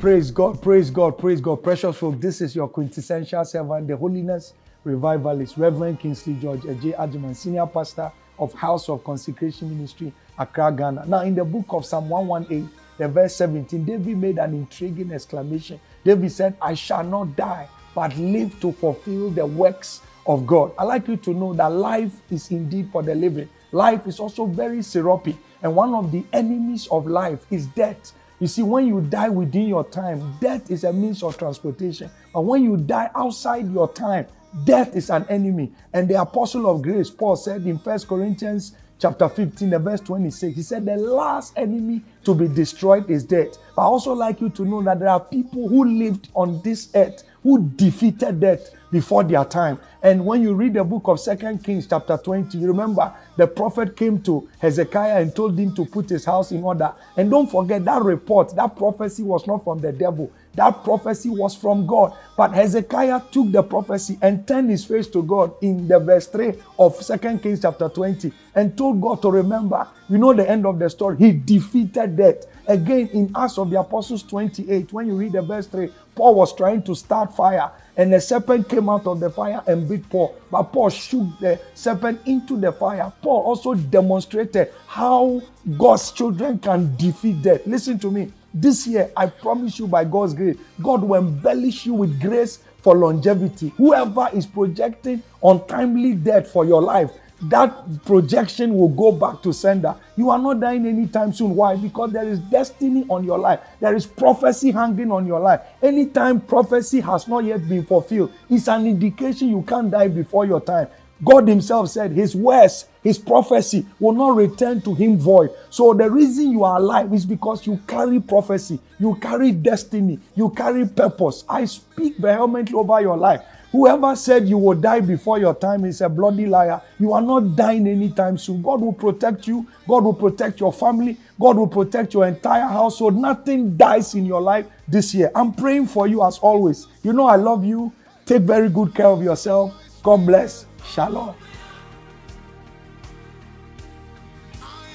Praise God, praise God, praise God. Precious folk, this is your quintessential servant, the Holiness Revivalist, Rev Kingsley George Adjei-Agyeman, Senior Pastor of House of Consecration Ministry, Accra, Ghana. Now, in the book of Psalm 118, the verse 17, David made an intriguing exclamation. David said, I shall not die, but live to fulfill the works of God. I'd like you to know that life is indeed for the living. Life is also very syrupy, and one of the enemies of life is death. You see, when you die within your time, death is a means of transportation. But when you die outside your time, death is an enemy. And the apostle of grace, Paul, said in 1 Corinthians chapter 15, the verse 26, he said, the last enemy to be destroyed is death. But I also like you to know that there are people who lived on this earth who defeated death before their time. And when you read the book of 2 Kings chapter 20, you remember the prophet came to Hezekiah and told him to put his house in order. And don't forget that report, that prophecy was not from the devil. That prophecy was from God. But Hezekiah took the prophecy and turned his face to God in the verse 3 of 2 Kings chapter 20 and told God to remember. You know the end of the story. He defeated death. Again, in Acts of the Apostles 28, when you read the verse 3, Paul was trying to start fire, and a serpent came out of the fire and bit Paul. But Paul shook the serpent into the fire. Paul also demonstrated how God's children can defeat death. Listen to me. This year, I promise you by God's grace, God will embellish you with grace for longevity. Whoever is projecting untimely death for your life, that projection will go back to sender. You are not dying anytime soon. Why? Because there is destiny on your life. There is prophecy hanging on your life. Anytime prophecy has not yet been fulfilled, it's an indication you can't die before your time. God himself said his words, his prophecy will not return to him void. So the reason you are alive is because you carry prophecy, you carry destiny, you carry purpose. I speak vehemently over your life. Whoever said you will die before your time is a bloody liar. You are not dying anytime soon. God will protect you. God will protect your family. God will protect your entire household. Nothing dies in your life this year. I'm praying for you as always. You know I love you. Take very good care of yourself. God bless. Shalom.